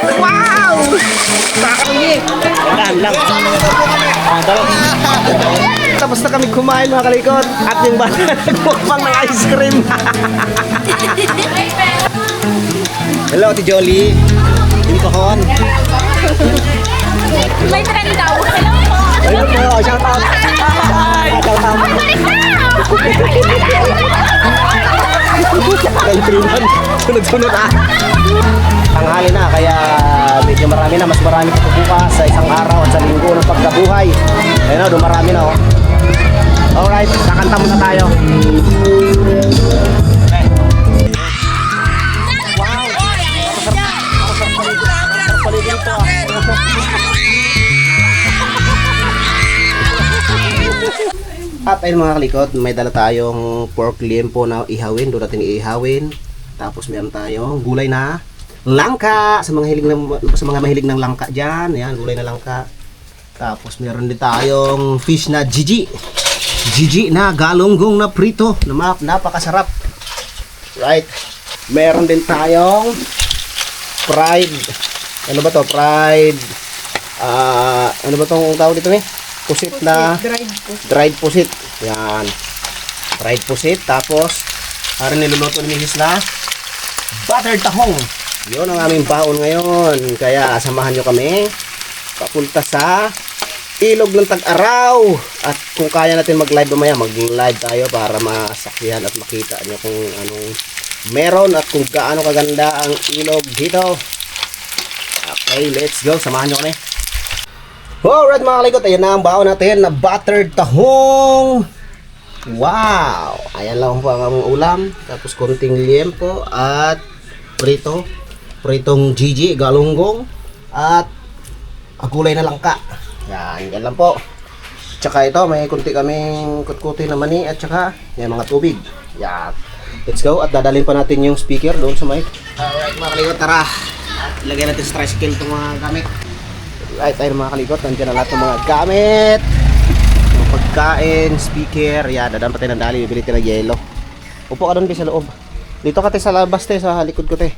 Wow! Dahan lang. Tapos na kami kumain mga kalikot. At yung bata nagmukbang ng ice cream. Hello, Ate Jolie. Hindi ko hon. May trend daw. Hello po. Hello po, shout out. Hi! Shout out. Ice cream. Sunod-sunod ah. Tanghali na, kaya medyo marami na. Mas marami pa bukas sa isang araw at sa linggo ng pagkabuhay. Ayun na, dumarami na oh. Alright, kakanta muna tayo. At ayun mga kalikot, may dala tayong pork liempo na ihawin. Doon natin iihawin. Tapos meron tayong gulay na langka. Sa mga mahilig ng langka dyan. Ayan, gulay na langka. Tapos meron din tayong fish na jiji. Jiji na galunggong na prito. Na napakasarap. Right. Meron din tayong fried. Ano ba to? Fried. Ano ba tong tawag dito pusit na dried pusit. Yan. Dried pusit. Tapos niluluto ni Mrs. na buttered tahong. Yun ang aming baon ngayon. Kaya samahan nyo kami papunta sa ilog ng Tag-Araw. At kung kaya natin mag-live mamaya, mag-live tayo para masaksihan at makita nyo kung anong meron at kung gaano kaganda ang ilog dito. Okay, let's go. Samahan nyo kami. Alright mga kalikot, ayan na ang baon natin na buttered tahong. Wow! Ayan lang po ang aming ulam. Tapos konting liempo at prito. Pritong jiji, galunggong. At gulay na langka. Yan lang po. Tsaka ito, may kunti kaming kutkuti na mani at tsaka yan, mga tubig. Yan. Let's go at dadalhin pa natin yung speaker doon sa mic. Alright mga kalikot, tara. Ilagay natin sa tricycle itong mga gamit. Alright, tayo mga kalikot, nandiyan na lahat ng mga gamit. Mga pagkain, speaker. Yan, dadaan pa tayo ng dali. Bibili tayo ng yelo. Upo ka doon sa loob. Dito ka tayo sa labas tayo, sa likod ko tayo.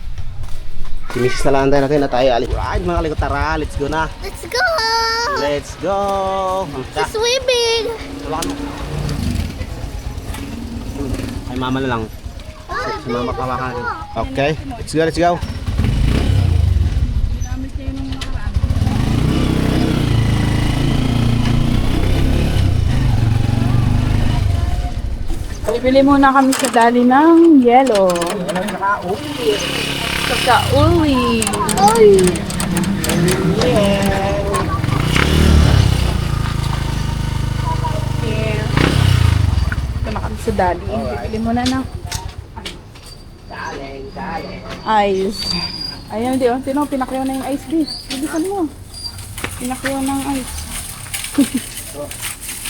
Si Mrs. na lang tayo natin na tayo alis. Alright mga kalikot, tara. Let's go na. Let's go. Let's go. Sa swimming. Ay mama na lang. Si mama pawakan. Okay, let's go, let's go. Bibili muna kami sa dali ng yelo. Kaka-uli. Oy. Ito na kami sa dali. Bibili muna ng ice. Ayan, di. Sino, pinakyaw na yung ice, di. Bilisan mo. Pinakyaw ng ice.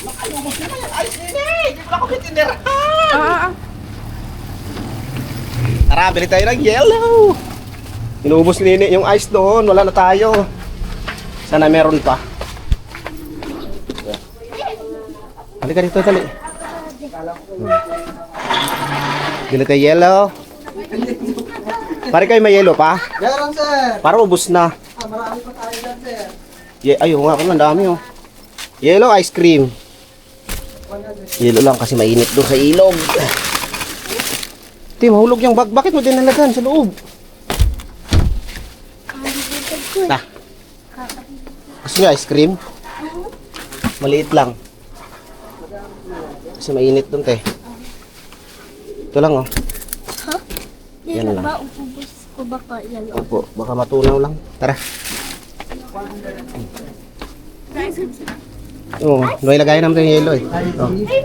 Nakalubos naman yung ice din eh! Hindi mo ako kitindera! Tara, bili tayo ng yellow! Inubos ni Nini yung ice doon, wala na tayo. Sana meron pa. Halika dito, dali. Bili tayo yellow. Pare kayo may yellow pa? Meron, sir. Para ubos na. Marami pa tayo dyan, sir. Ayun nga, ang dami oh. Yellow ice cream. Yellow lang kasi mainit doon sa ilog. Tim, mahulog yung bag. Bakit mo dinalagan sa loob? Ta. Gusto niya ice cream? Maliit lang. Kasi mainit doon, te. Ito lang, oh. Ha? Yan lang. Ba, upubos ko baka yan. Opo, baka matunaw lang. Tara. Oo, may lagayan naman yung yellow, eh. Oh. Ay,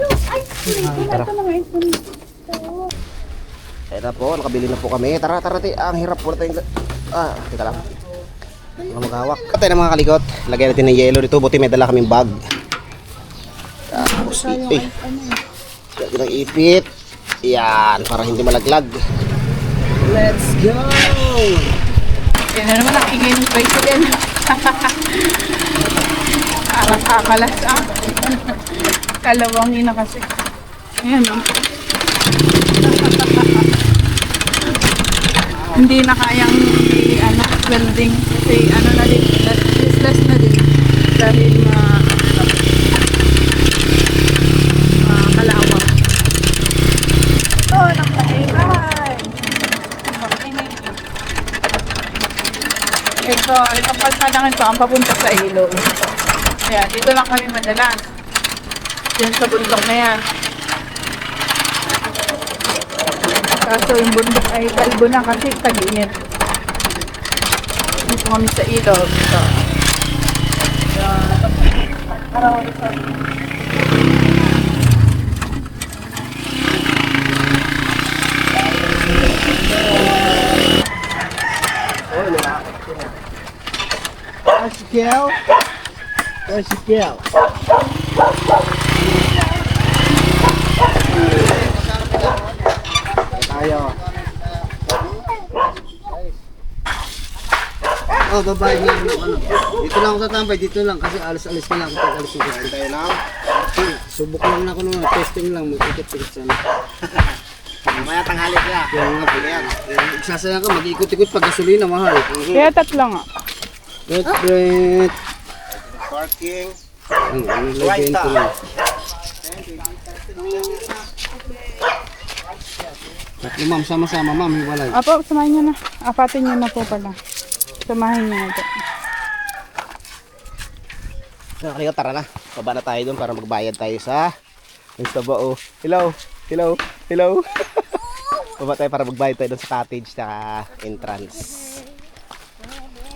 no, ice cream. Tara. Ito mga ice cream. Eto po, nakabili na po kami. Tara, tara, te. Ang hirap po na tayong... teka lang. Mga maghawak. At tayo na mga kalikot. Lagyan natin ng yellow dito. Buti may dala kaming bag. Tapos, lagyan ng ipit. Yan, para hindi malaglag. Let's go! Yan na naman ang ingay ng president. Akalas ah. Kalawangin na kasi. Ayan o. Hindi na kayang welding. Kasi ano na din, useless na din. Dahil kalawang. Oh, nakaingay! Itong kalsadang ito ang papunta sa ilog. Ayan, dito lang kami madalas. Yan sa bundok na yan. Kaso yung bundok ay kalbo na kasi tag-init. Dito kami sa ilog. Ito. Sikel. Sikel. Tayo. Oh, babae niya ano. Dito lang ako tatambay, dito lang kasi alis-alis na lang ako alis ko. Tayo lang. Subok lang ako nung testing lang, mag-ikot-ikot sana. Mamaya tanghali kaya. Yung nga pala yan. Igsasayang ka, mag-ikot-ikot pag gasolina, mahal. Kaya tatlo nga. Great. Parking. Ang lagyan ko lang. Tatlo ma'am, sama-sama ma'am, hiwalay. Apo, samahin niyo na. Apatin niyo na po pala. Samahin niyo na po. Nakalimutan, tara na. Baba na tayo doon para magbayad tayo sa bao. Hello. Hello. Hello. Baba tayo para magbayad tayo doon sa cottage na entrance.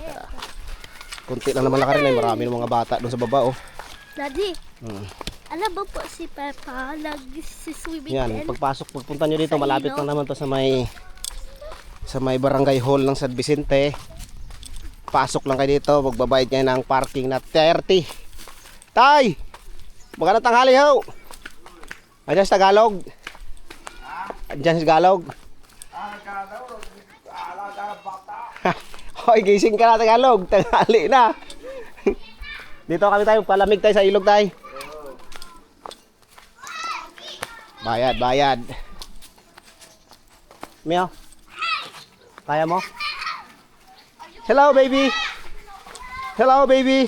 Tara. Kunti lang naman lakarin ay marami ng mga bata doon sa baba oh. Daddy, alam ba po si Peppa nag-swimming Yan, din? pagpunta nyo dito, malapit lang naman to sa may barangay hall ng San Vicente. Pasok lang kayo dito, magbabayad kayo ng parking na 30. Tay! Magandang tanghali ho! Andiyan sa Tagalog? Andiyan sa Tagalog? Hoy, gising ka na Tagalog, tanghali na. Dito kami tayo, palamig tayo sa ilog tayo. Bayad. Mio? Kaya mo? Hello, baby. Hello, baby.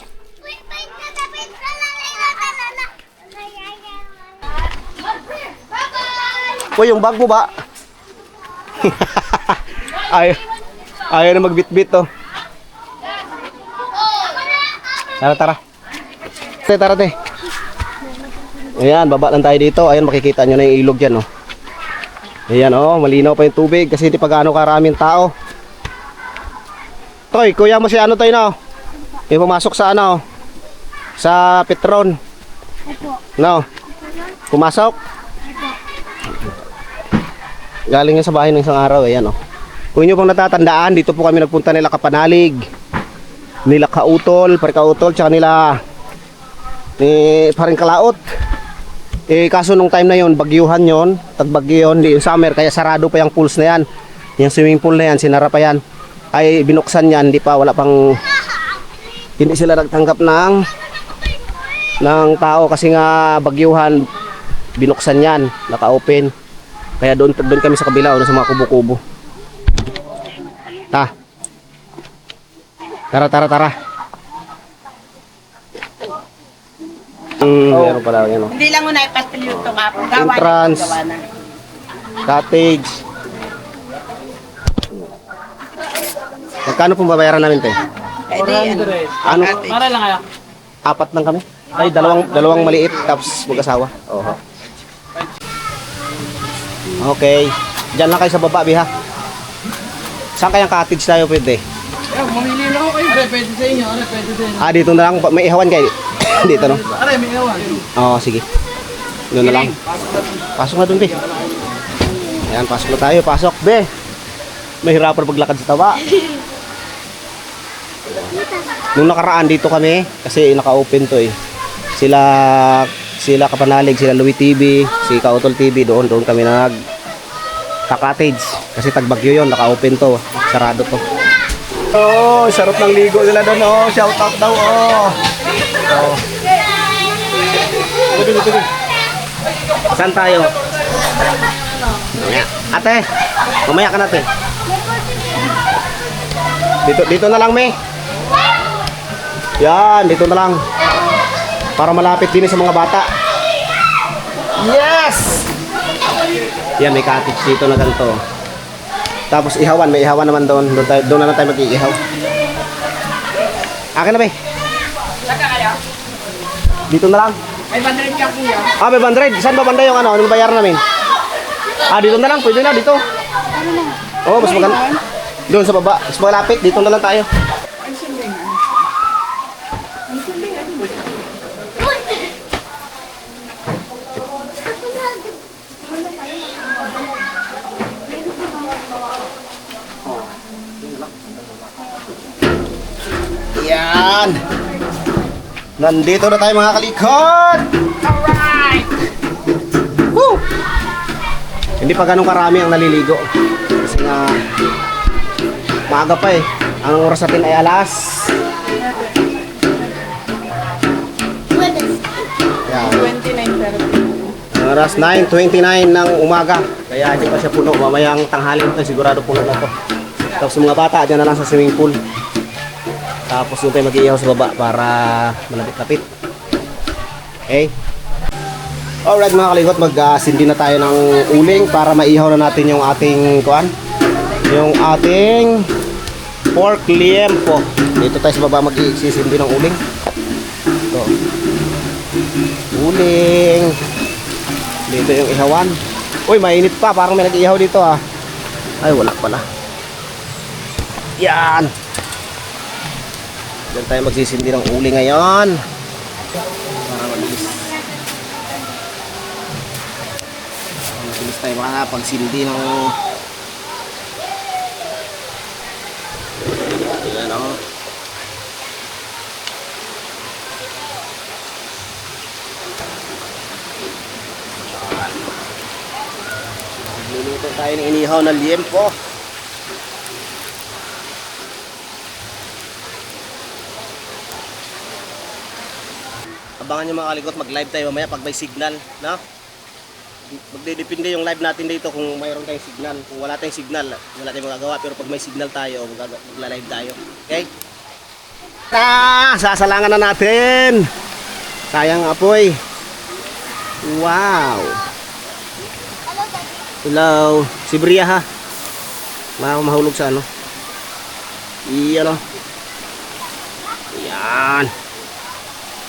Uy, yung bag mo ba? Ayaw na magbit-bit to. Tara. Tara. Ayan, baba lang tayo dito. Ayan, makikita nyo na yung ilog dyan, oh. Ayan, oh, malinaw pa yung tubig kasi hindi pa gaano karaming tao. Toy, kuya mo si ano tayo na, oh. Yung pumasok sa ano, sa Petron. No? Pumasok? Galing yan sa bahay ng isang araw, ayan, oh. Kung nyo pong natatandaan, dito po kami nagpunta nila Kapanalig, nila Kautol, Parikautol, tsaka nila Paring Kalaot. Kaso nung time na yon, bagyuhan yon, tagbagyo yun, yung summer, kaya sarado pa yung pools na yan. Yung swimming pool na yan, sinara pa yan. Ay binuksan yan, hindi sila nagtanggap ng tao kasi nga bagyuhan, binuksan yan, naka-open. Kaya doon kami sa kabila, sa mga kubo-kubo. Tara. Meron pala yan, oh. Hindi lang una ipastil yung tukapong Entrance, cottage. Magkano pong babayaran namin, te? Ano? Para lang kayo. 4 lang kami. Ay, dalawang maliit tapos mag-asawa. Oo. Okay. Diyan lang kayo sa baba, biha. Saan kayang cottage tayo pwede? Mamili na ako kayo. Are, pwede sa inyo. Dito na lang. May ihawan kayo. Dito, no? Are, may iwan. Oo, sige. Doon na lang. Pasok na doon, be. Ayan, pasok na tayo. Pasok, be. Mahirapan paglakad sa tawa. Nung nakaraan dito kami, kasi naka-open to eh. Sila Kapanalig, sila Louie TV, si Kautol TV, doon kami cottage. Kasi tagbagyo yon, naka-open to. Sarado to. Oh, sarap ng ligo nila doon. Oh, shout out daw. Oh. Tuloy. Saan tayo? Mamaya. Ate, mamaya ka natin. Dito na lang, me. Yan, dito na lang. Para malapit din sa mga bata. Yes! Yan, may cottage dito na ganito. Tapos ihawan, may ihawan naman doon. Doon na lang tayo mag-iihaw. Akin na, be. Saka kayo? Dito na lang. May 100 ka kuya. Ah, may 100. Saan ba banda yung ano? Anong bayaran namin? Ah, dito na lang. Pwede na, dito. Oo, mas maganda. Doon sa baba. Mas malapit. Dito na lang tayo. Ang sundingan. Ang sundingan. Yan. Nandito na tayo mga kalikot. Alright! Woo! Hindi pa ganun karami ang naliligo. Kasi nga maaga pa eh. Ang oras natin ay alas. Yan. 29:30. Ang oras 9:29 ng umaga. Kaya hindi pa siya puno. Mamayang tanghali ito sigurado puno na to. Tapos mga bata dyan na lang sa swimming pool. Tapos doon tayo mag-iihaw sa baba para malapit-lapit. Okay? Alright mga kalikot, mag-sindi na tayo ng uling para maihaw na natin yung ating kuan. Yung ating pork liempo. Dito tayo sa baba mag-sisindi ng uling. Ito. Uling. Dito yung ihawan. Uy, mainit pa. Parang may nag-ihaw dito ah. Ay, wala pala. Yan. Diyan tayo magsisindi ng uling ngayon. Para mabilis. Mabilis tayo makapagsindi ng... Ayan o. Magluluto tayo ng inihaw na liempo. Abangan nyo mga kalikot, mag-live tayo mamaya pag may signal, no? Magdedepende yung live natin dito kung mayroon tayong signal. Kung wala tayong signal, wala tayong magagawa. Pero pag may signal tayo, magla-live tayo. Okay? Sasalangan na natin! Sayang apoy. Wow! Hello! Si Bria ha? Mahulog sa ano? Iyan o. Yan!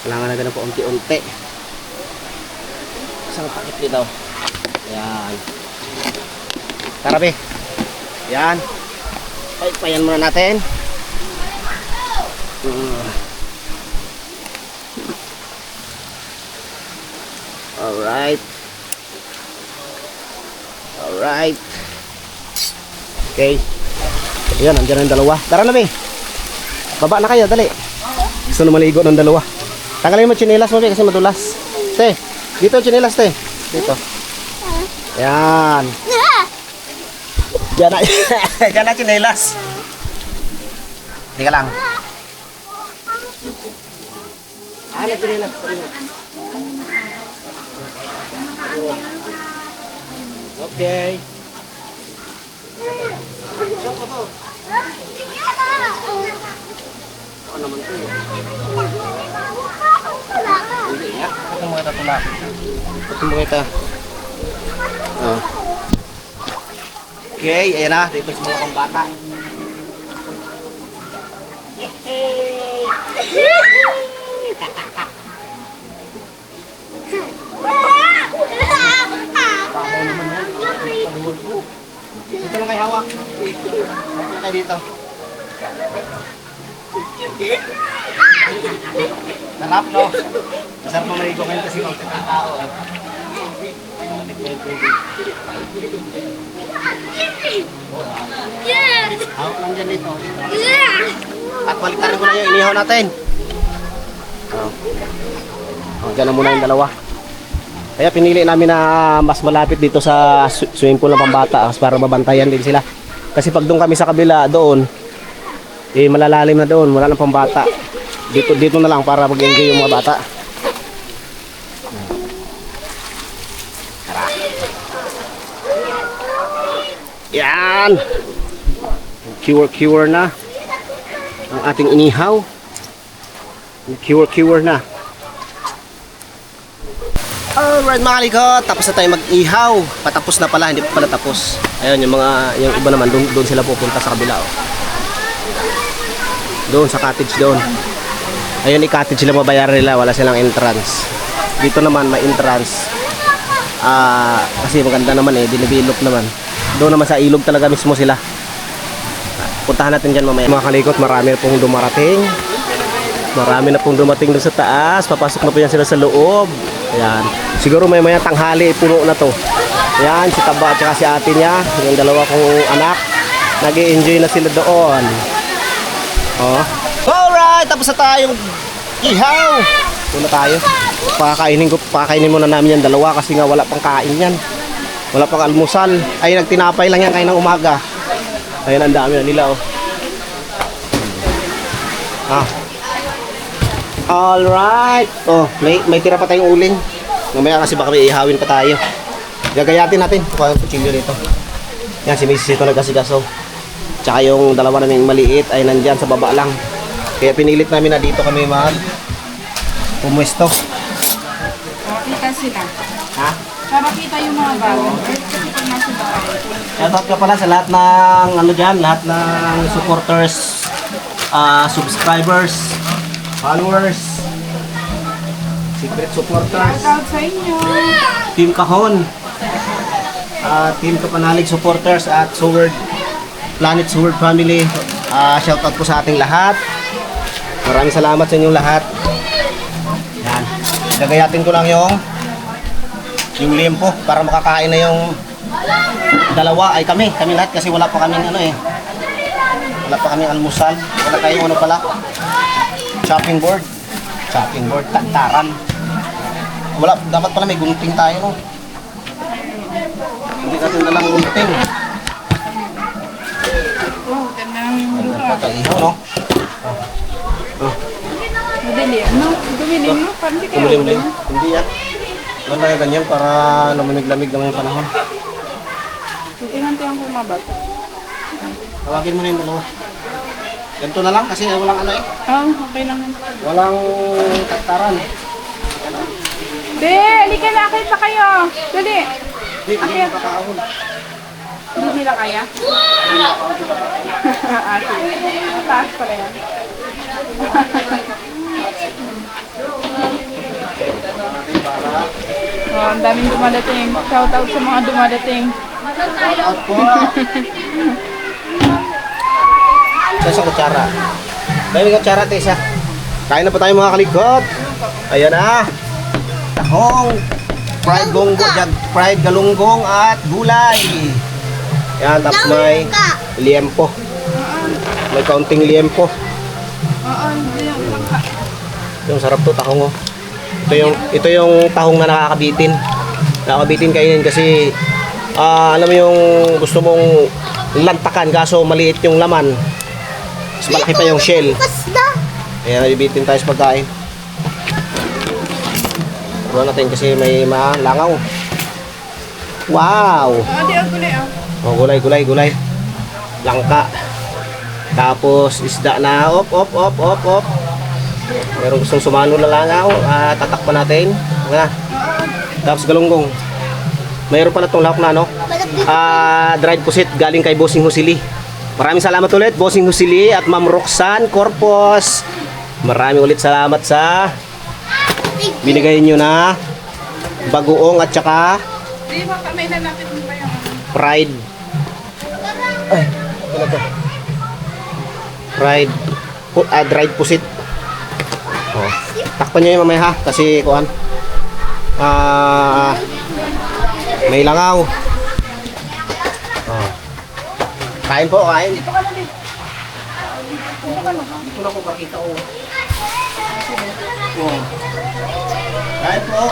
Kailangan natin po unti-unti. Isang pakit dito. Yan. Tarabi. Yan. Payan muna natin. Alright. Alright. Okay. Yan, nandiyan ang dalawa. Tara na, be. Baba na kayo, dali. Gusto na maligo ng dalawa. Tanggalin mo tsinelas mo, be, kasi madulas. Te, dito tsinelas, te. Dito. Yan. Diyan na. Diyan na tsinelas. Teka lang. Ano tsinelas? Okay. Ano naman ito? Hindi nga. Ito mga tatula. Ito mga ito. Oh. Okay, ayan na. Dito sa mga pambata. Dito lang kayo hawak. Dito kayo dito. Sarap, no? Masarap pa marigo kayo kasi kung tao. Hawak lang dyan dito. At baliktarin ko na yung inihaw natin. Dyan na muna yung dalawa. Kaya pinili namin na mas malapit dito sa swimming pool ng pambata para mabantayan din sila. Kasi pag doon kami sa kabila, doon, eh malalalim na doon, wala nang pambata. Dito na lang para mag-enjoy yung mga bata. Tara. Yan. Cure na. ating inihaw. Cure na. Alright mga kalikot, tapos na tayo mag-ihaw. Patapos na pala, hindi pa pala tapos. Ayun, yung iba naman, doon sila pupunta sa kabila. Oh. Doon, sa cottage doon. Ayun, i-cottage sila mabayaran nila, wala silang entrance. Dito naman, may entrance. Kasi maganda naman dinevelop naman. Doon naman sa ilog talaga mismo sila. Puntahan natin dyan mamaya. Mga kalikot, marami na pong dumarating. Marami na pong dumating doon sa taas. Papasok na po yan sila sa loob. Ayan. Siguro may maya tanghali, puno na to. Ayan, si Taba at saka si ate niya. Yung dalawa kong anak. Nag-i-enjoy na sila doon. Oh. Alright, tapos na tayong ihaw. Puno tayo. Pakakainin muna namin yan dalawa kasi nga wala pang kain yan. Wala pang almusal. Ay, nagtinapay lang yan kain ng umaga. Ayan, ang dami na nila, oh. Alright. Oh, may tira pa tayong uling. Mamaya kasi baka may ihawin pa tayo. Gagayatin natin. Kuha yung kutsilyo dito. Yan, si Mrs. ito nagkasigaso. Tsaka yung dalawa naming maliit ay nandyan sa baba lang. Kaya pinilit namin na dito kami pumuesto. Kita sila. Ha? Para kita yung mga bago. Kasi pag nasa bahay. Shoutout ka pala sa lahat ng lahat ng supporters, subscribers, followers, secret supporters, Shoutout sa inyo. Team Kahon, Team Kapanalig supporters at Planet Sword family. Shoutout po sa ating lahat. Maraming salamat sa inyong lahat. Yan. Gagayatin ko lang yung limpo para makakain na yung dalawa ay kami lahat kasi wala pa kaming wala pa kaming almusal, wala tayong chopping board, tantaran. Wala, dapat pala may gunting tayo, no? Hindi natin dalang gunting. Oh, ganda ng lupa. Pagkaihaw, no? Madilim, no? Dumilim, no? Parang hindi kayo. Umulim-lim. Hindi yan. Wala tayo ganyan para lamig-lamig naman yung panahon. Tingnan ko mga bata. Tawagin mo na yung dalawa. Ganito na lang kasi walang Okay lang. walang taktaran. Be, halika na, akit na kayo. Dali. Hindi makakaahon. Hindi nila kaya? Sige. Taas pala yan. Oh, ang daming dumadating. Shoutout sa mga dumadating. Out po. Sa kutsara. May kutsara, Tessa. Kain na pa tayo mga kalikot. Ayan na. Tahong, fried galunggong at gulay. Yan, tapos may liempo. May kaunting liempo. Oo, hindi yung langka. Yung sarap to, tahong, oh. Ito yung tahong na nakakabitin. Nakakabitin kainin kasi alam mo yung gusto mong lantakan kaso maliit yung laman. Mas malaki pa yung shell. Kaya nabibitin tayo sa pagkain. Buwan natin kasi may langaw. Wow! Di ang gulay, Oh, gulay. Langka. Tapos isda na op. Meron gustong sumalo na langaw. Tatakpan natin. Nga. Tapos galunggong. Mayroon pala itong lahok na dried pusit galing kay Bossing Husili. Maraming salamat ulit Bossing Husili at Ma'am Roxanne Corpus. Maraming ulit salamat sa binigay nyo na bagoong at saka Di ba, may lalapit mo pa yung fried. Ay, ano to? Dried pusit. Oh. Takpan nyo yung mamaya ha kasi kuhan. May langaw. Oh. Kain po, kain. Dito na po pakita ko. Oh. Kain po.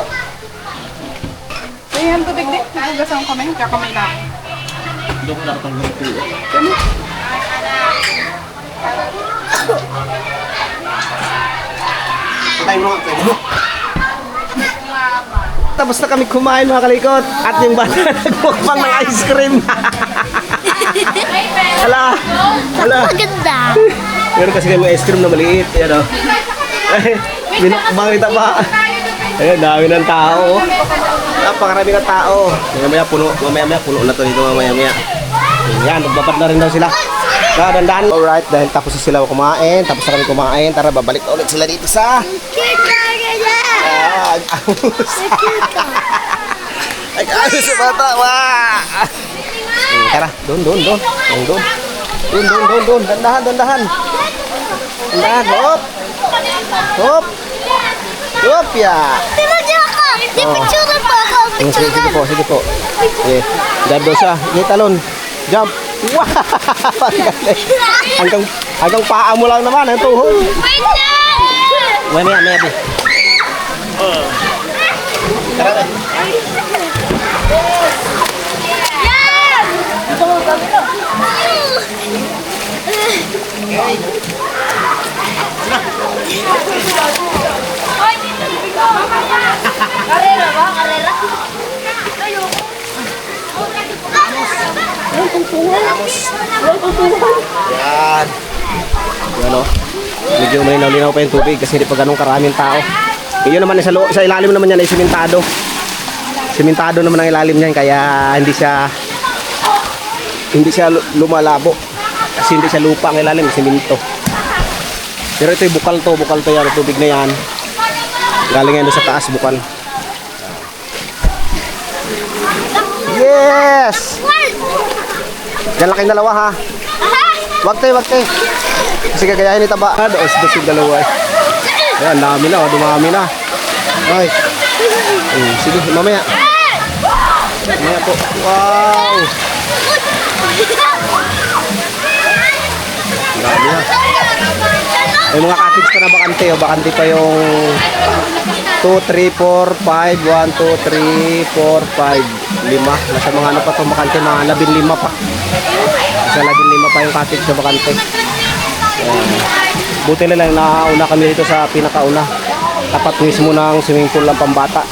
Ayan, tubig din. Nagagasang kami. Kakamay na. Doon ko nakatanggal ito. Tayo mo. Tapos na kami kumain mga kalikot at yung bata nagmukbang ng ice cream. Hala. Maganda. Meron kasi kami ice cream na maliit. Yan o. Binukbang nita pa. Ayun, dami ng tao. Napakarami ng tao. Mamaya puno na to dito mamaya. Yan, magbabad na rin daw sila. Dandan. Alright, dahil tapos na sila kumain, tapos na kami kumain, tara babalik ulit sila dito sa Ay, sa bata. Wah! Tara, doon. Dandahan. Hop, ya. Sige po. Jump daw siya. Talon. Jump. Wow! Hanggang paa mo lang naman, ang tuhod. Maya, di. Tara. Karera ba? Karera? Yan. Yan o. Medyo malinaw-linaw pa yung tubig kasi hindi pa ganun karaming tao. Yun naman sa ilalim naman yan ay simentado. Simentado naman ang ilalim niyan kaya hindi siya lumalabo. Kasi hindi siya lupa ang ilalim, simento. Pero ito yung bukal to yan, tubig na yan. Galing yan doon sa taas, bukal. Yes! Diyan lang kayong dalawa ha. Wag tayo. Kasi gagayahin ni Taba. Dos yung dalawa eh. Ayan, dami na, dumami na. Ay. Sige, mamaya. Mamaya po. Wow! Dami na. May mga cottage pa na bakante. Bakante pa yung 2, 3, 4, 5, 1, 2, 3, 4, 5, 5. Nasa mga ano pa itong bakante, mga 15 pa. Nasa 15 pa yung cottage na bakante. Buti na lang nauna kami dito sa pinakauna. Tapat mismo ng swimming pool ng pambata.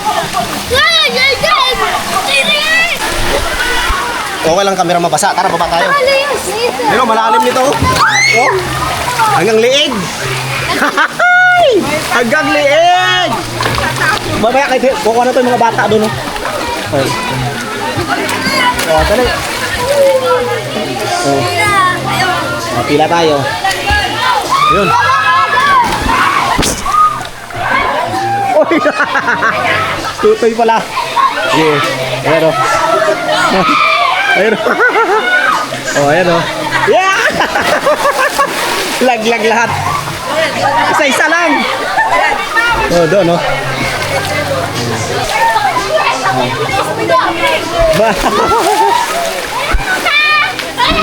Okay lang kamera mabasa. Tara, baba tayo. Pero malalim nito. Oh, hanggang liig. Hanggang liig. Mamaya kayo, kukuha na ito yung mga bata doon. Oh, dali. Oh, pila tayo. Yun. Uy! Tutoy pala. Sige. Ayan o. Ayan o. Oh, ayan o. Yeah! Laglag lahat. Isa-isa lang. Oh, doon o.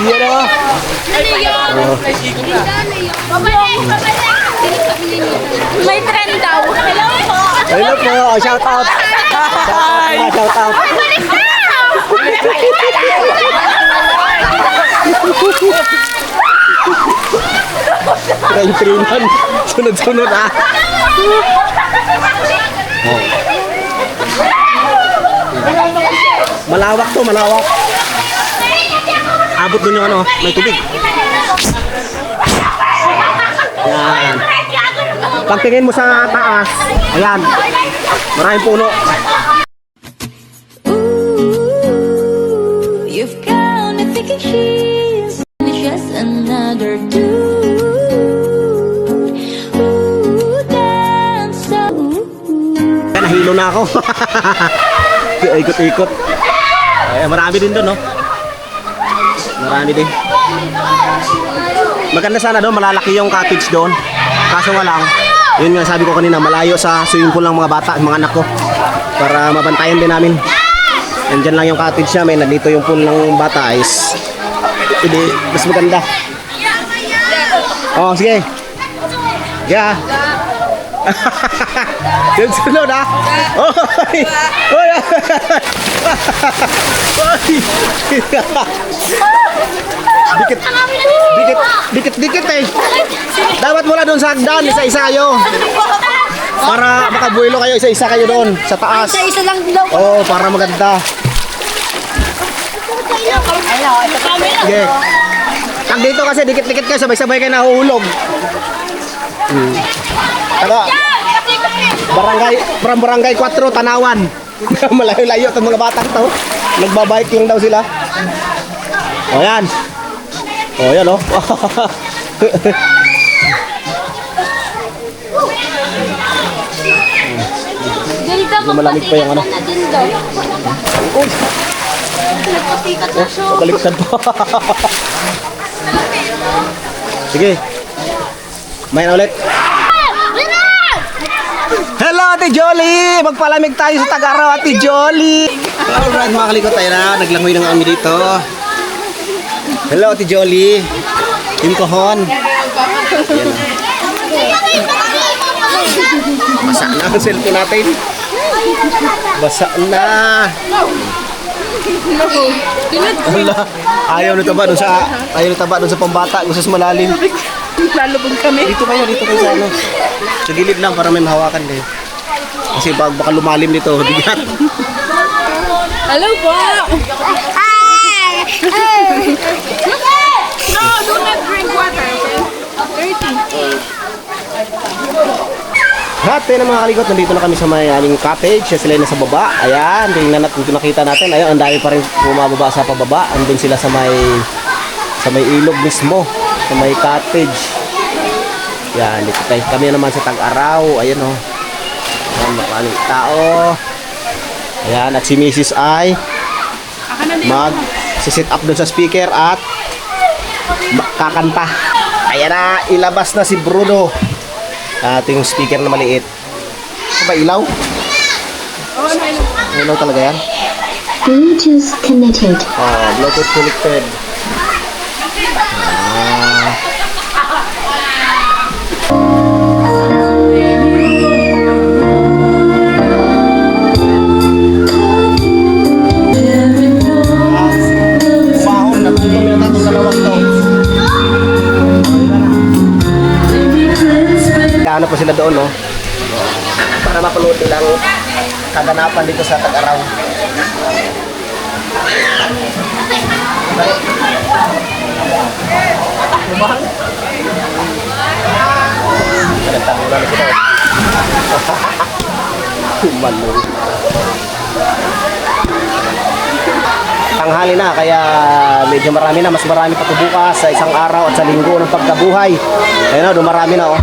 Yan o. May trend daw. Hello po. Hello po. Shout out. Shout out. Train-trainan. Sunod-sunod ah. Malawak to, malawak. Abot dun yung ano, may tubig. Yan. Pagtingin mo sa taas, ayan, maraming puno. Ooh, you've got me thinking she's just another dude. Ooh, damn so. Nahilo na ako. Ikot-ikot. Ay, marami din doon, no? Marami din. Maganda sana doon, malalaki yung cottage doon. Kaso nga lang, yun nga sabi ko kanina, malayo sa swimming pool ng mga bata, mga anak ko. Para mabantayan din namin. Nandyan lang yung cottage namin, nandito yung pool ng bata is hindi, mas maganda. Oh, sige. Yeah. Yung sunod ah. Oy! Oy! Dikit eh. Dapat mula doon sa hagdan, isa-isa kayo. Para makabuelo kayo, isa-isa kayo doon sa taas. Isa lang daw. Oo, para maganda. Sige. Pag dito kasi dikit-dikit kayo, sabay-sabay kayo nahuhulog. Taga, barangay 4, Tanawan. Malayo-layo itong mga batang to. Nagbabike lang daw sila. O yan. O yan o. Ganda Malamig pa yung ano. na din daw. Nagpasikat na siya. Baliktad pa. Sige. Mayan ulit. Hello, Ate Jolly! Magpalamig tayo sa Tagaraw, Ate Jolly! Alright, mga kalikot, tayo na. Naglangoy na nga kami dito. Hello, Ate Jolly! Yung kohon. Ayan. Basa na ang cellphone natin. Basa na. Hala, ayaw na taba doon sa pambata, gusto sa malalim. Lalubog kami. Dito kayo sa ano. Sa gilid lang para may mahawakan kayo. Kasi baka lumalim dito, bigat. Hello po! No, do not drink water, okay? Dirty. Hati na mga kalikot, nandito na kami sa may aling cottage. Sila yung nasa baba. Ayan, tingnan natin kung nakita natin. Ayun, ang dami pa rin bumababa sa pababa. Andun sila sa may ilog mismo. Sa may cottage. Yan, dito tayo. Kami naman sa Tag-Araw. Ayan o. Ayan, maraming tao. Ayan, at si Mrs. ay mag-sit up dun sa speaker at kakanta. Ayan na, ilabas na si Bruno. Ating speaker na maliit. Ito ba ilaw? Ilaw talaga yan? Bluetooth connected. Oh, Bluetooth connected. Umahon, nagtutuloy na itong dalawang to. Ano pa sila doon, no? Para mapanood nilang kaganapan dito sa Tag-Araw. Nagtangunan na sila. Malong. Tanghali na, kaya medyo marami na. Mas marami pa ito bukas sa isang araw at sa linggo ng pagkabuhay. Ayun o, dumarami na o.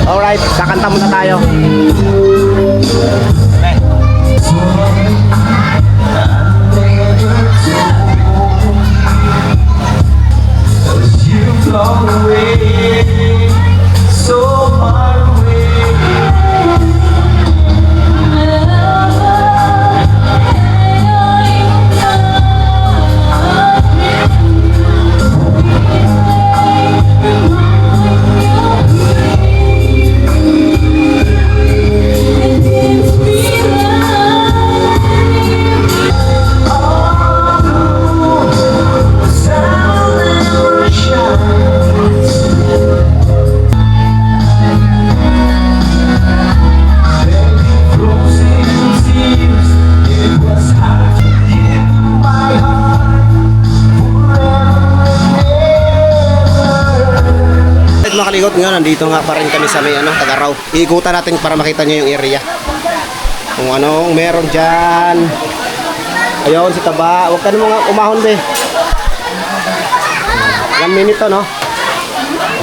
Alright, kakanta muna tayo. Okay. Mga kalikot, ngayon nandito nga pa rin kami sa may Tag-Araw. Iikutan natin para makita nyo yung area. Kung anong meron dyan. Ayun, sa taba. Huwag ka na mga umahon, be. 1 minute to, no?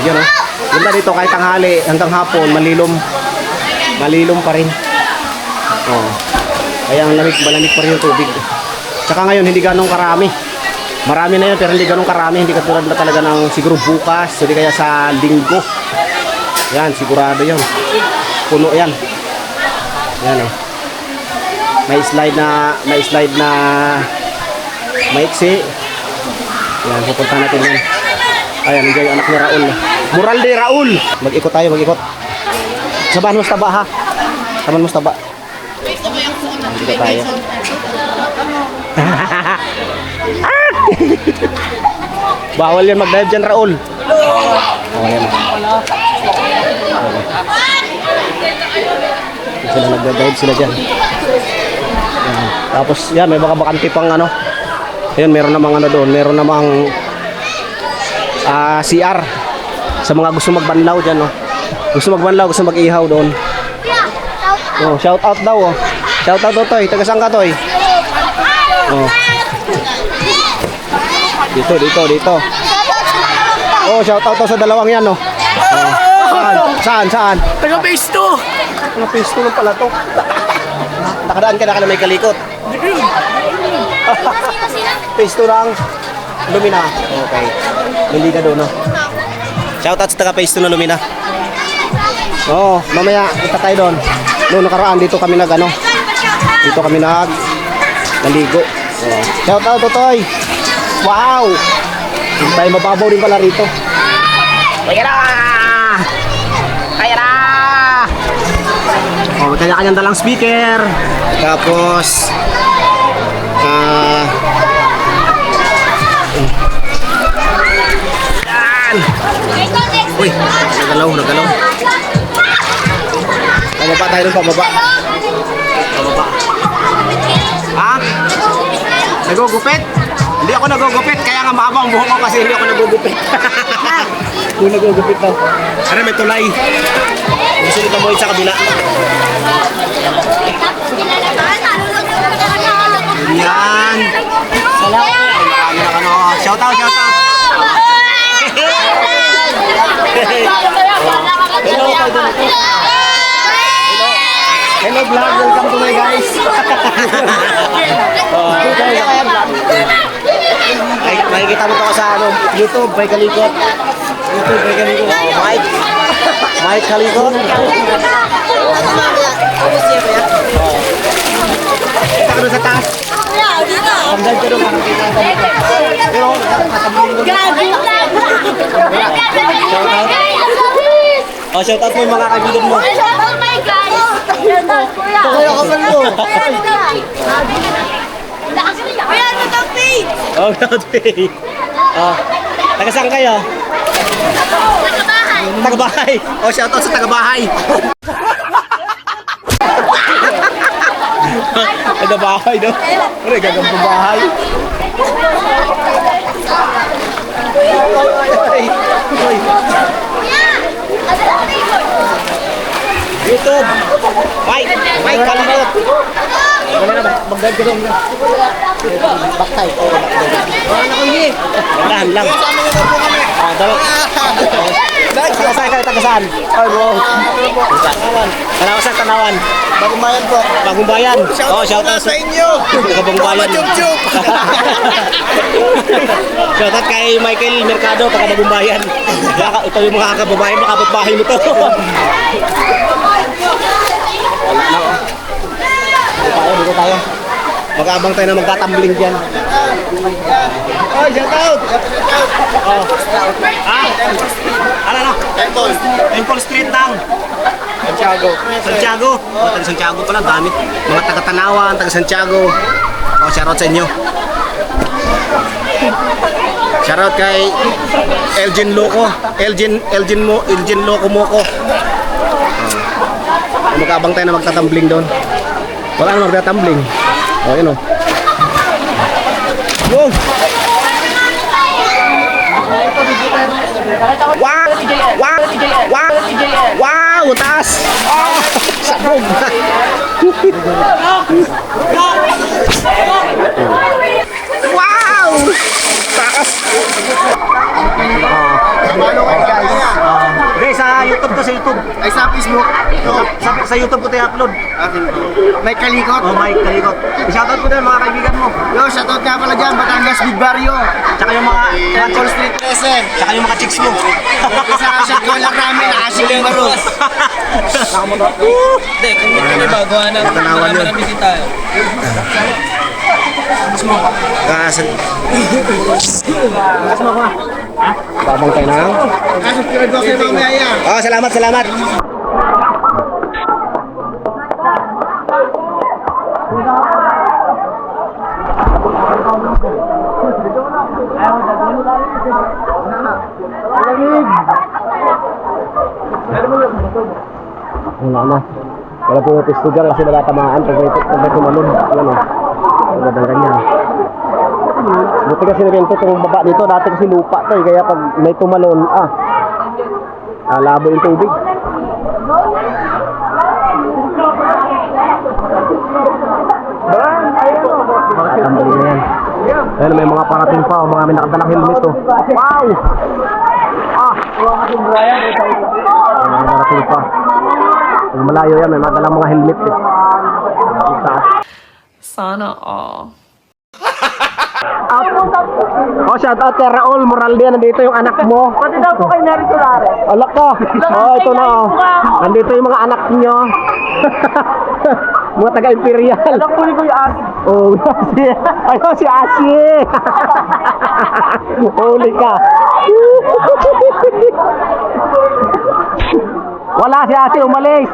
Ayun, no? Ganda dito kahit tanghali hanggang hapon, malilom pa rin. Oh. Kaya malamig pa rin yung tubig. Tsaka ngayon, hindi ganong karami. Marami na yun pero hindi ganun karami, hindi katulad na talaga ng siguro bukas, hindi kaya sa linggo. Yan, sigurado yun. Puno yan. Yan o. May slide na maiksi. Yan, pupunta natin yan. Ayan, nandiyan yung anak ni Raul. Mural de Raul! Mag-ikot tayo, mag-ikot. Sabahan mo sa taba ha. Sabahan mo sa taba. Dito tayo. Bawal yan mag-dive dyan, Raul. Bawal yan. Sila nag-dive sila dyan. Yan. Tapos yan, may baka bakante pang ano. Ayan, meron namang ano doon. Meron namang CR. Sa mga gusto magbanlaw dyan, no? Gusto magbanlaw, gusto mag-ihaw doon. Oh, shout out daw, oh. Shout out daw, Toy. Taga saan ka, Toy? Oh. Dito. Oh, shout out daw sa dalawang yan, no? Oh. Saan? Taga base 2! Ano pisto lang pala to? Nakadaan ka na may kalikot. Pisto lang. Lumina. Okay. Hindi ka doon, no? Shoutout sa taga pisto na Lumina. Oo, mamaya kita tayo doon. Noong nakaraan dito kami dito kami naligo. Oh. Shoutout Totoy. Wow! Hindi tayo mababaw din pala rito. Kaya na! Oh, kanya-kanyang dalang speaker. Tapos yan. Uy, nagalaw. Pababa tayo dun, pababa. Ha? Nagugupit? Hindi ako nagugupit, kaya nga mahaba ang buhok ko kasi hindi ako nagugupit. Kung nagugupit daw. Ano, may tulay. Gusto nito mo sa kabila. Yan. Shout out. Hello vlog, welcome to my guys. Makikita mo to sa YouTube, Mike Kalikot. Mike Kalikot. Kita ka doon sa taas. Hanggang ka doon. Pero, oh, shout out mo yung mga kaibigan mo. Kaya ka man mo. Oh, Gaudi. Oh, taga saan kayo? Taga-bahay. Oh, shout out sa taga-bahay. Taga-bahay, no? Ano, gagambang bahay. YouTube. Mike Kalikot. Magdad ka doon. Baktay. Dahan lang. Taga-saan? Ay, wow. Tanawan. Bagong bayan. Oh, shout out sa inyo. Bagong bayan. Shout out kay Michael Mercado, taga Bagong bayan. Ito yung mga kababayan, mga kapitbahay mo to. Dito tayo. Mag-aabang tayo na magtatambling dyan. Oh, shout out! Oh. Ano? Temple Street lang. Santiago. Oh, taga Santiago pala, dami. Mga taga-Tanawan, taga Santiago. Oh, shout out sa inyo. Shout out kay Elgin Loco. Elgin Loco Moco. Mag-aabang tayo na magtatambling doon. Wala na magtatambling. Oh, yun o. Wow! Wow! Taas! Oh! Sabog! Wow! Taas! Okay, sa YouTube to, sa YouTube. Ay, sa Facebook. Sa YouTube ko tayo upload. May Kalikot. Oh, Mike Kalikot. I-shoutout ko din mga kaibigan mo. Yo, shoutout nga pala dyan, Batangas Big Barrio. Tsaka yung mga Temple Street 13. tsaka yung mga chicks mo. Sa shot ko lang namin, nakasili yung baro. Hindi, kung dito may baguhan ng Tanawan yun. mga bisita. Kasan. Babang tayo na. Subscribe ko kayo mamaya yan. Oh, salamat. Wala na. Wala po yung pisto dyan kasi wala tamaan pag may tumalun. Ano? Magandang kanya. Buti kasi rinto itong baba dito. Dati kasi lupa to eh. Kaya pag may tumalon, labo yung tubig. Ang dali na yan. Ayun, may mga parating pa. Mga may nakadalang helmet oh. Wow! May parating pa. Yung malayo yan, may madalang mga helmet eh. Sana all. Oh, shout out kay Raul Moraldia, nandito yung anak mo. Pati daw po kay Neri Solare. Alak ka. Oh, ito na oh. Nandito yung mga anak niyo. Mga taga-imperial. Anak po ni Kuya Aki. Oh, si ayun si Asi. Huli ka. Wala si Asi, umalis.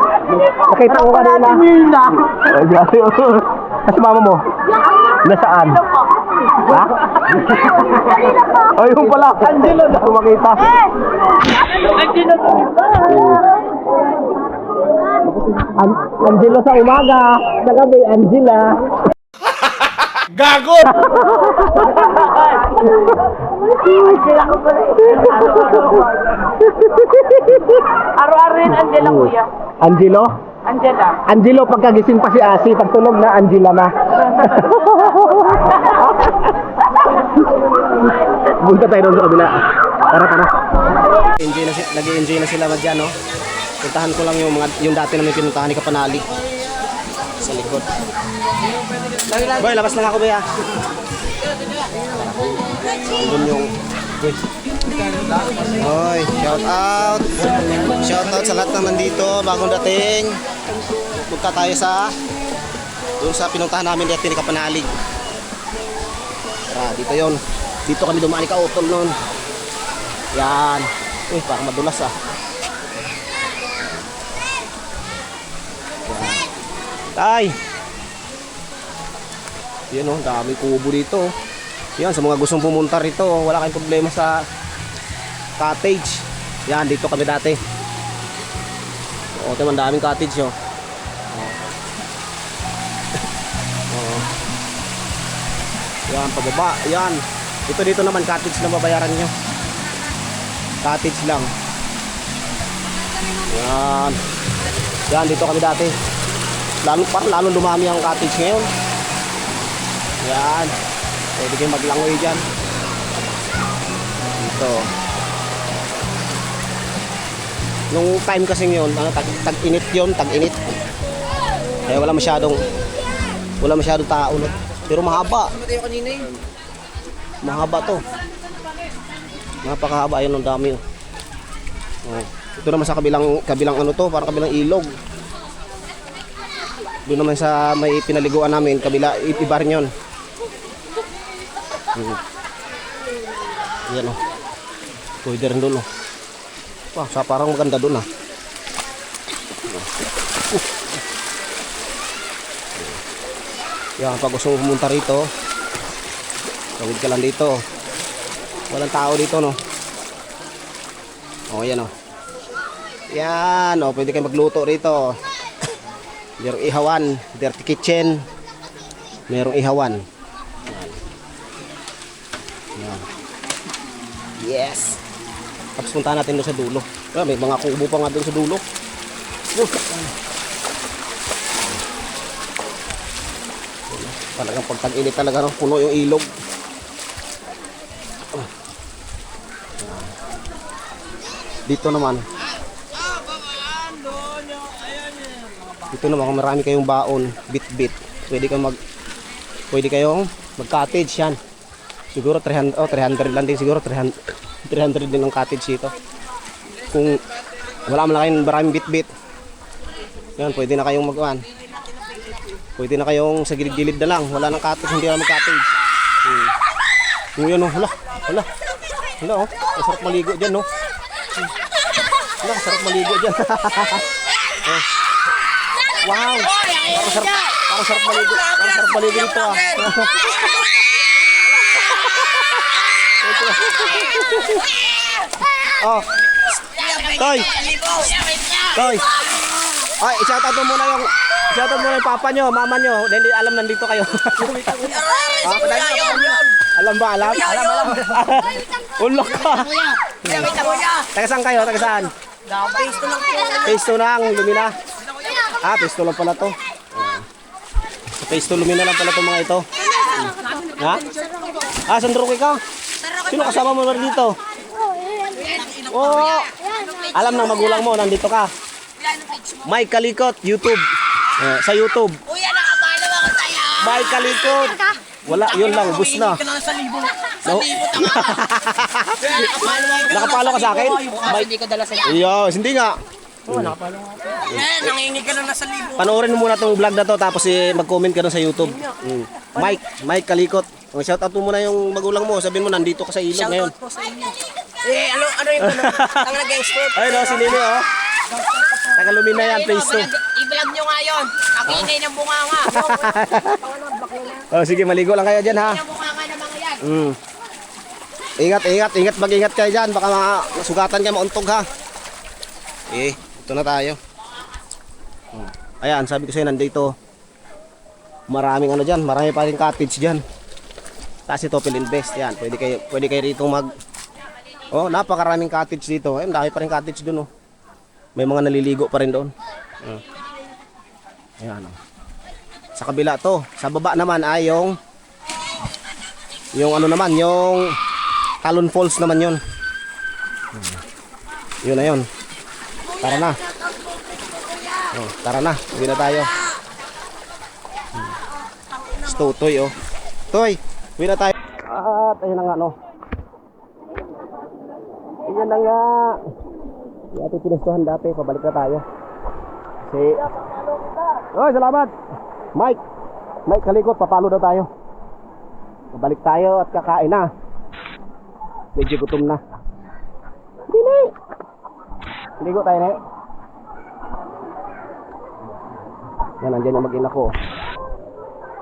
Nakita ko kanina. Ay, si Asi. Kasi mama mo. Nasaan? Ha? Ay, yung pala. Angelo na. Kumakita. Angelo sa umaga. Sa gabi, Angela. Gago! Araw-araw rin Angela Kuya. Angelo? Angela. Angelo, pagkagising pa si Asi, pagtulog na, Angela na. Punta tayo doon sa kabila. Tara. Nag-enjoy na sila dyan, no? Puntahan ko lang yung dati namin pinuntahan ni Kapanali. Sa likod. Boy, labas na nga ako, boy, ha? Doon yung... Hoy, shout out. Shout out sa lahat ng nandito, bagong dating. Punta tayo doon sa pinuntahan namin dati ni Kapanalig. Tara, dito yon. Dito kami dumaan ni Kautol noon. Yan. Uy, parang madulas ah. Yan. Tay! Yan oh, dami kubo dito. Yan, sa mga gustong pumunta rito, wala kayong problema sa cottage. Yan, dito kami dati. O, ito man daming cottage oh. Yan, pababa. Yan. Dito naman cottage lang babayaran nyo. Cottage lang. Yan. Yan, dito kami dati. Lalo dumami ang cottage ngayon. Yan. Pwede kayong maglangoy dyan. Dito. Nung time kasi yun, tag-init yun, tag-init. Kaya wala masyadong tao. No? Pero mahaba. Mahaba to. Napakahaba. Ayun, ang dami. Oh. Ito naman sa kabilang ano to, parang kabilang ilog. Doon naman sa may pinaliguan namin, kabila, iba rin yun. Yan o. Pwede rin doon o. Parang maganda doon ah. Yan, pag gusto mo pumunta rito, tawid ka lang dito. Walang tao dito, no? O, yan o. Yan o, pwede kayo magluto rito. Merong ihawan, dirty kitchen. Merong ihawan. Yan. Yes. Tapos punta natin doon sa dulo. May mga kubo pa nga doon sa dulo. Talagang pag tag-init talaga, no? Puno yung ilog. Dito naman kung marami kayong baon, bit-bit, pwede kayong mag-cottage yan. Siguro 300 lang din, siguro 300 din ang cottage dito. Kung wala man lang kayong maraming bit-bit, yan, pwede na kayong pwede na kayong sa gilid-gilid na lang, wala nang cottage, hindi na mag-cottage. Yun oh, hala oh, masarap maligo dyan no. Masarap maligo dyan. Oh. Wow, parang sarap maligo dito ah. Oh. Toy. Ay, i-shoutout mo muna yung papa nyo, mama nyo. Hindi alam nandito kayo. Alam ba? Alam? Ulok ka. Taga saan kayo? Taga saan? Phase 2 lang, Lumina. Phase 2 lang pala to. Sa phase 2 Lumina lang pala to mga ito. Ha? San Roque ka? Sino kasama mo na dito? Oh, alam ng magulang mo, nandito ka. Mike Kalikot, YouTube. Sa YouTube. Mike Kalikot. Wala, yun lang, bus na. No? Nakapalo ka sa akin? Hindi ko dala sa iyo. Yes, hindi nga. Nangingi ka na nasa libo. Panoorin mo muna tong vlog na to tapos mag-comment ka doon sa YouTube. Mike Kalikot. Shout out mo muna yung magulang mo. Sabihin mo nandito ka sa ilog ngayon. Po sa inyo. Ano yung tanga gangster? Ay, no, si Nini, oh. Taga Lumina yan, phase 2. I-vlog nyo nga yun. Ang ingay ng bunganga. Oh, sige, maligo lang kayo dyan, ha. Ang bunganga ng mga yan. Ingat, mag-ingat kayo dyan. Baka masugatan ka, mauntog, ha. Ito na tayo. Ayan, sabi ko sa'yo, nandito. Maraming ano dyan, marami pa rin cottage dyan. Tapos ito, Pilinvest, yan. Pwede kayo rito Oh, napakaraming cottage dito. Ayun, dami pa rin cottage doon, oh. May mga naliligo pa rin doon. Ayan, oh. Sa kabila to. Sa baba naman ay yung ano naman, yung Talon Falls naman yun. Yun na yun. Tara na. Tara na. Uwi na tayo. Toy, oh. Toy, uwi na tayo. At ayun na nga, no. Ayan na nga. Yung ating pinestuhan dati, pabalik na tayo. Oy, salamat. Mike Kalikot, papalo na tayo. Pabalik tayo at kakain na. Medyo gutom na. Dini. Ligo tayo na. Yan, nandiyan yung mag-ina ko.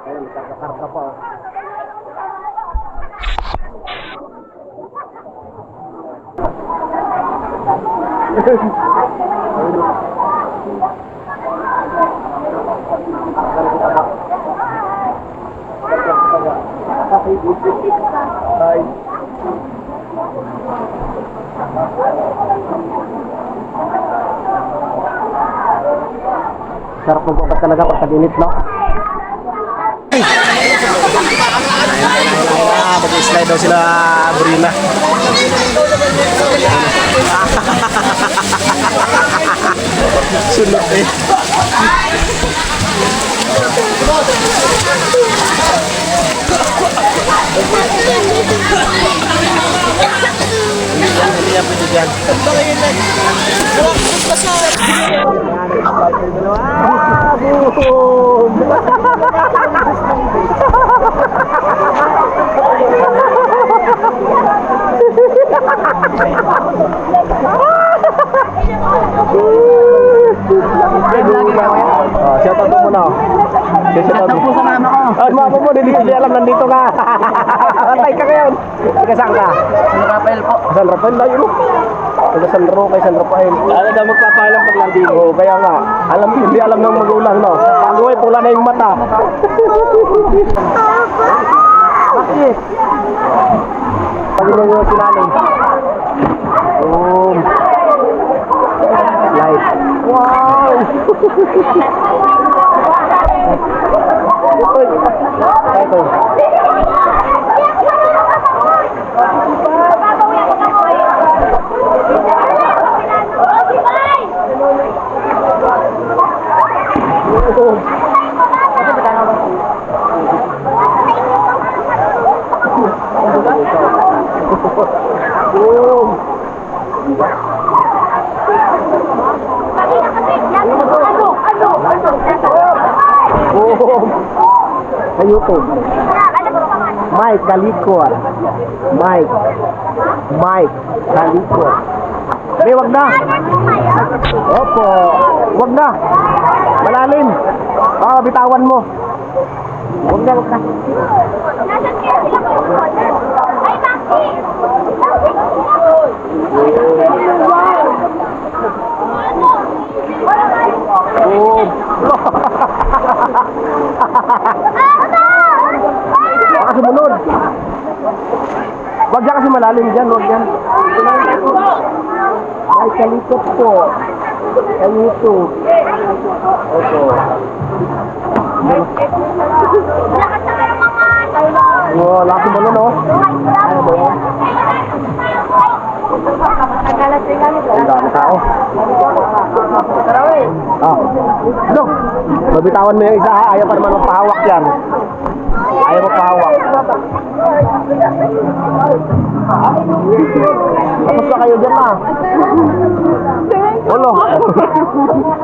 Ayun, karga pa, oh. Sarap magpapat talaga pag tag-init, no? Mag-slide daw sila Brina. Sunod eh. Hindi yan pwede dyan. Shout out mo muna. Shout out po sa mama ko. Mama mo, hindi alam nandito ka. Antay ka ngayon. Saan ka? San Rafael po. San Rafael na yun. San Roque, San Rafael. Ano daw magpapalang pag nandito? Oo, kaya nga. Hindi alam ng magulang, no? Pag uwi, pula na yung mata. Bakit? Pag yun yung sinaling. Slide. Wow! Ito. Sa YouTube. Mike Kalikot. Mike Kalikot. Wag na. Opo. Wag na. Malalim. Bitawan mo. Wag na. Nasaan kaya sila po? Ay, bakit? Baka sumunod. malalim dyan, huwag yan. May kalikot po. Sa YouTube. Opo. Oh, laki mo nun, oh. Ano ba yan? Ang dami tao. Ah. Ano? Mabitawan mo yung isa, ha? Ayaw pa naman magpahawak yan. Ayaw magpahawak. Tapos na kayo dyan, ma. Ulo.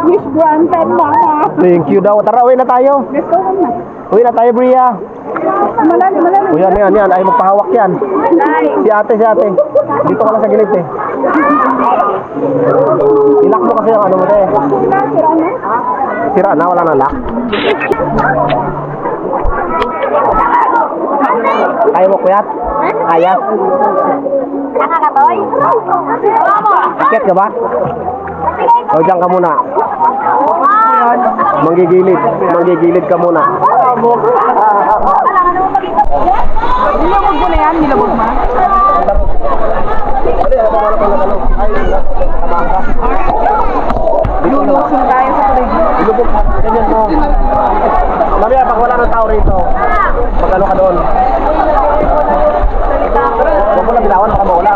Wish granted, mama. Thank you daw. Tara, uwi na tayo. Let's go home na. Uwi na tayo, Bria. Malalim. O yan. Ayaw magpahawak yan. Si ate. Dito ka lang sa gilid, eh. Ilak mo kasi yung ano mo, eh. Sira na, wala na lock. Kaya mo, kuyat? Kaya? Nakakatoy? Akit ka ba? O, dyan ka muna. Manggigilid ka muna. Nilabog mo na yan, nilabog mo. Lulusong tayo sa tulig. Ilubog, ganyan mo. Mamaya, pag wala ng tao rito, pag ano ka doon. Huwag mo na bilawan, baka mawala.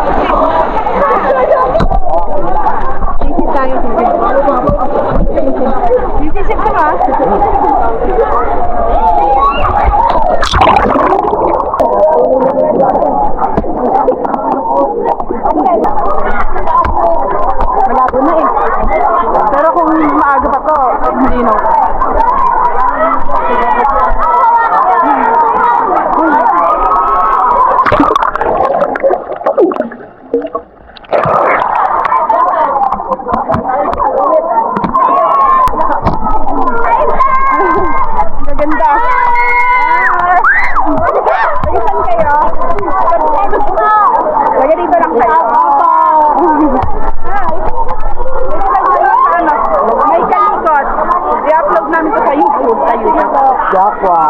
Sisip tayo, sisip. Sisip ka ba? Malabo na eh. Pero kung maaga pa to, hindi no. Maganda. Saan kayo? Lagi dito lang kayo. May kalikot. I-upload namin to sa YouTube. Ayun. Jakwa.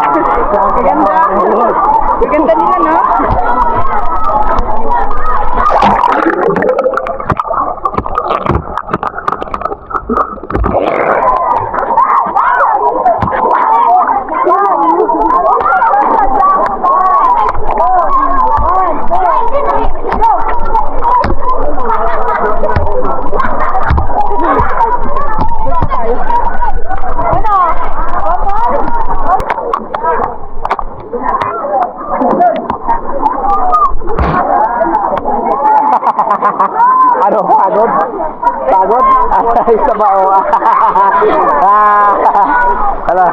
Maganda. Maganda nila, no? Ano, pagod? Pagod? Ay, sa bao. Hala.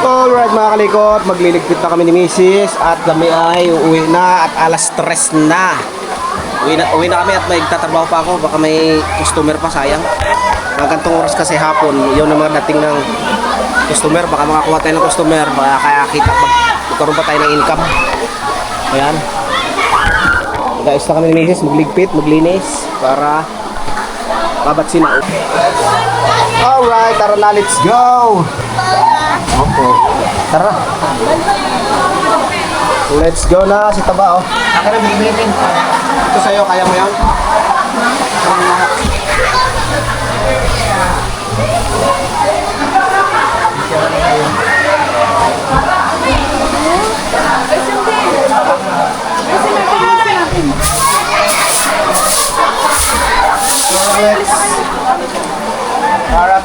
Alright mga kalikot, magliligpit na kami ni Mrs. At kami ay uuwi na at alas 3 na. Uwi na kami at may tatrabaho pa ako. Baka may customer pa, sayang. Mga gantong oras kasi hapon, yun ang mga dating ng customer. Baka makakuha tayo ng customer, baka kaya kita magkaroon pa tayo ng income. Ayan. Guys, na kami ni Mrs. magligpit, maglinis para mabatsin na. Alright, tara na, let's go! Opo. Tara. Let's go na si Taba, oh. Akin na, bigbitin. Ito sa'yo, kaya mo yan?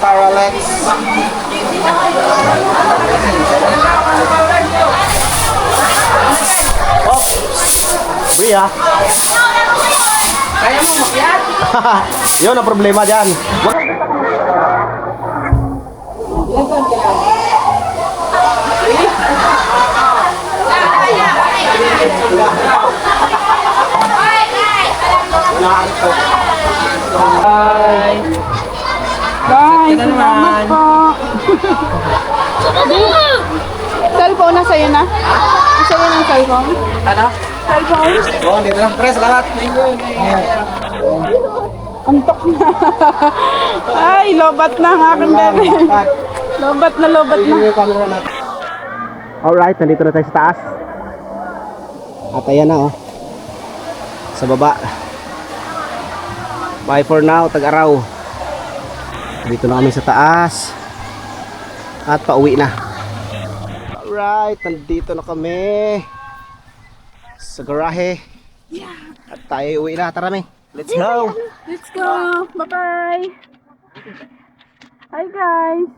Tara, let's. Oh, Bria. Kaya mo makyat? Yun ang problema dyan. Bye! Salamat po! Cellphone na sa'yo na? Sa'yo ng cellphone? Ano? Cellphone? Oo, dito lang. Pre, salamat. Antok na. Ay, lobat na ang aking bebe. Lobat na. Yung camera natin. Alright, nandito na tayo sa taas. At ayan na oh. Sa baba. Bye for now, Tag-Araw. Dito na kami sa taas. At pauwi na. Alright, nandito na kami sa garahe. At tayo uwi na, tara mi. Let's go! Let's go! Bye-bye! Hi guys!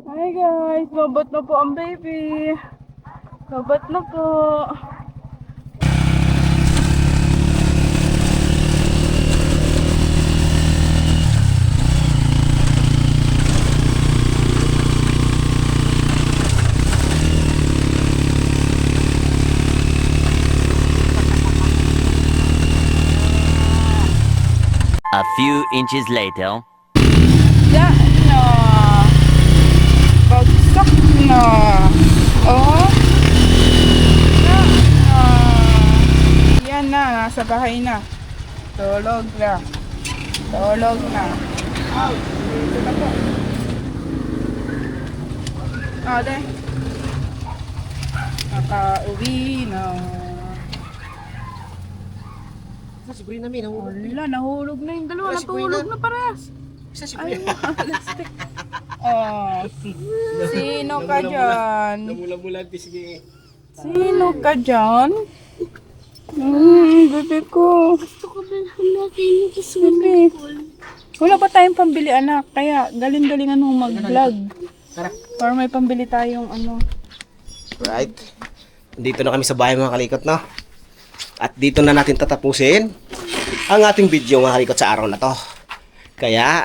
Hi guys! Babat na po ang baby! Babat na po! A few inches later. Yan na! Bagsak na! Oh! Yan na! Yan na! Nasa bahay na. Tulog na. Tulog na. Dito na po. Ate. Nakauwi na. Si Brina mi, Wala, nahulog na yung dalawa. Natulog na parehas. Isa si Ay, plastic. Oh, sino ka dyan? Namula-mula, sige. Sino ka dyan? Bebe ko. Gusto ko bilhin natin yung Bebe. Wala pa tayong pambili, anak. Kaya galing-galingan mo mag-vlog. Para may pambili tayong ano. Right. Dito na kami sa bahay mga kalikot, no? At dito na natin tatapusin ang ating video mga kalikot sa araw na to. Kaya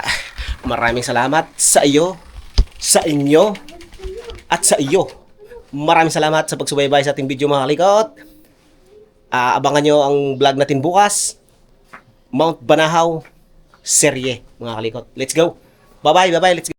maraming salamat sa iyo, sa inyo, at sa iyo. Maraming salamat sa pagsubaybay sa ating video mga kalikot. Abangan nyo ang vlog natin bukas. Mount Banahaw serye mga kalikot. Let's go. Bye-bye, bye-bye. Let's go.